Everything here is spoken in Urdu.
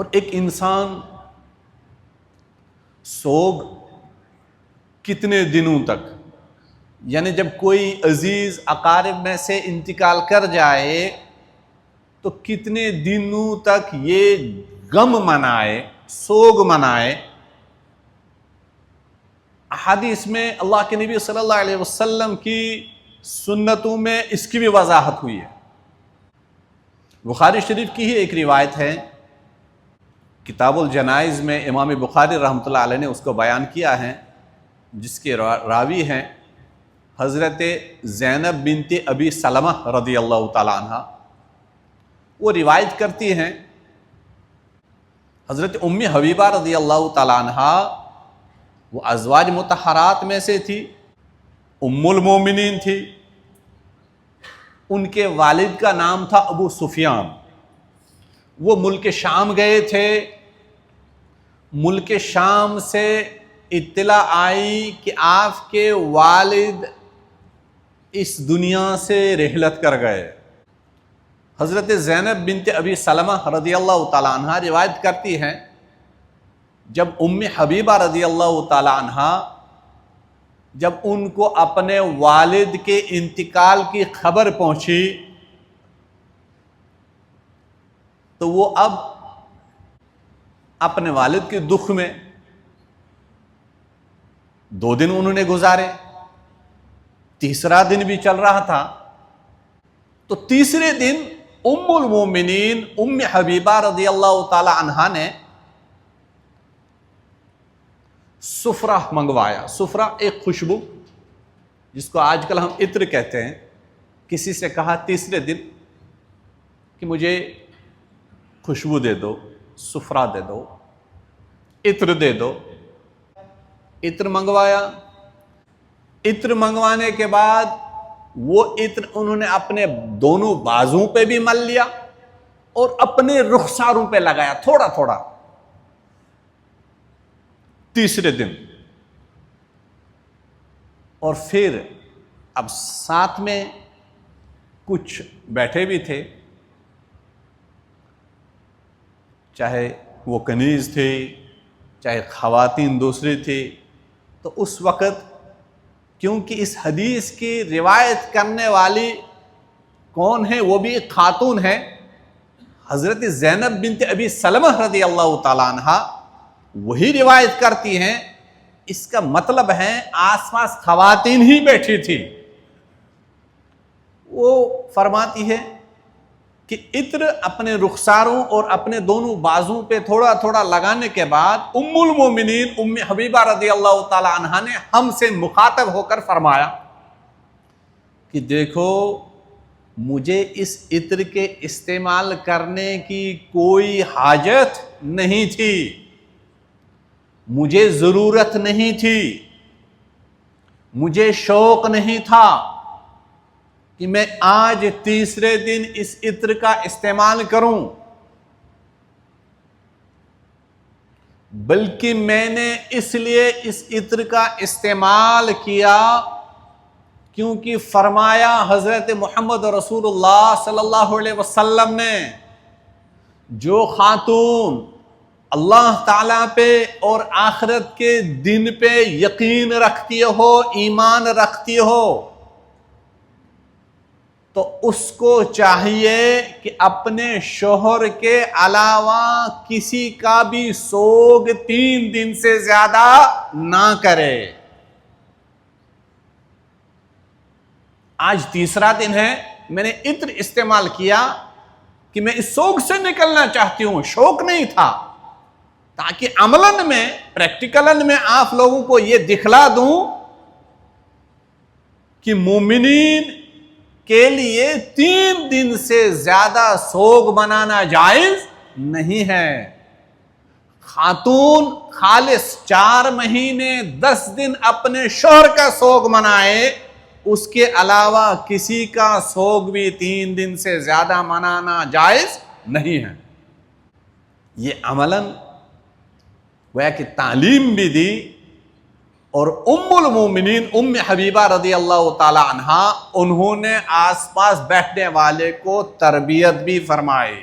اور ایک انسان سوگ کتنے دنوں تک، یعنی جب کوئی عزیز اقارب میں سے انتقال کر جائے تو کتنے دنوں تک یہ غم منائے، سوگ منائے۔ احادیث میں اللہ کے نبی صلی اللہ علیہ وسلم کی سنتوں میں اس کی بھی وضاحت ہوئی ہے۔ بخاری شریف کی ہی ایک روایت ہے، کتاب الجنائز میں امام بخاری رحمۃ اللہ علیہ نے اس کو بیان کیا ہے، جس کے راوی ہیں حضرت زینب بنت ابی سلمہ رضی اللہ تعالیٰ عنہ۔ وہ روایت کرتی ہیں حضرت ام حبیبہ رضی اللہ تعالیٰ عنہ وہ ازواج مطہرات میں سے تھی، ام المومنین تھی۔ ان کے والد کا نام تھا ابو سفیان۔ وہ ملک شام گئے تھے۔ ملک شام سے اطلاع آئی کہ آپ کے والد اس دنیا سے رحلت کر گئے۔ حضرت زینب بنت ابی سلمہ رضی اللہ تعالیٰ عنہ روایت کرتی ہیں، جب ام حبیبہ رضی اللہ تعالیٰ عنہ جب ان کو اپنے والد کے انتقال کی خبر پہنچی تو وہ اب اپنے والد کے دکھ میں 2 دن انہوں نے گزارے، تیسرا دن بھی چل رہا تھا، تو تیسرے دن ام المومنین ام حبیبہ رضی اللہ تعالی عنہا نے سفرہ منگوایا۔ سفرہ ایک خوشبو جس کو آج کل ہم عطر کہتے ہیں۔ کسی سے کہا تیسرے دن کہ مجھے خوشبو دے دو، سفرہ دے دو، عطر دے دو۔ عطر منگوایا۔ عطر منگوانے کے بعد وہ عطر انہوں نے اپنے دونوں بازوں پہ بھی مل لیا اور اپنے رخساروں پہ لگایا تھوڑا تھوڑا۔ تیسرے دن اور پھر اب ساتھ میں کچھ بیٹھے بھی تھے، چاہے وہ کنیز تھے چاہے خواتین دوسری تھی، تو اس وقت کیونکہ اس حدیث کی روایت کرنے والی کون ہے؟ وہ بھی ایک خاتون ہے، حضرت زینب بنت ابی سلمہ رضی اللہ تعالیٰ عنہ وہی روایت کرتی ہیں۔ اس کا مطلب ہے آس پاس خواتین ہی بیٹھی تھی۔ وہ فرماتی ہے کہ عطر اپنے رخساروں اور اپنے دونوں بازوں پہ تھوڑا تھوڑا لگانے کے بعد ام المومنین ام حبیبہ رضی اللہ تعالی عنہا نے ہم سے مخاطب ہو کر فرمایا کہ دیکھو، مجھے اس عطر کے استعمال کرنے کی کوئی حاجت نہیں تھی، مجھے ضرورت نہیں تھی، مجھے شوق نہیں تھا کہ میں آج تیسرے دن اس عطر کا استعمال کروں، بلکہ میں نے اس لیے اس عطر کا استعمال کیا کیونکہ فرمایا حضرت محمد رسول اللہ صلی اللہ علیہ وسلم نے، جو خاتون اللہ تعالیٰ پہ اور آخرت کے دن پہ یقین رکھتی ہو، ایمان رکھتی ہو، تو اس کو چاہیے کہ اپنے شوہر کے علاوہ کسی کا بھی سوگ 3 دن سے زیادہ نہ کرے۔ آج تیسرا دن ہے، میں نے عطر استعمال کیا کہ میں اس سوگ سے نکلنا چاہتی ہوں، شوق نہیں تھا، تاکہ عملاً میں پریکٹیکلاً میں آپ لوگوں کو یہ دکھلا دوں کہ مومنین کے لیے 3 دن سے زیادہ سوگ منانا جائز نہیں ہے۔ خاتون خالص 4 مہینے 10 دن اپنے شوہر کا سوگ منائے، اس کے علاوہ کسی کا سوگ بھی 3 دن سے زیادہ منانا جائز نہیں ہے۔ یہ عملاً گویا کہ تعلیم بھی دی، اور ام المومنین ام حبیبہ رضی اللہ تعالی عنہا انہوں نے آس پاس بیٹھنے والے کو تربیت بھی فرمائی۔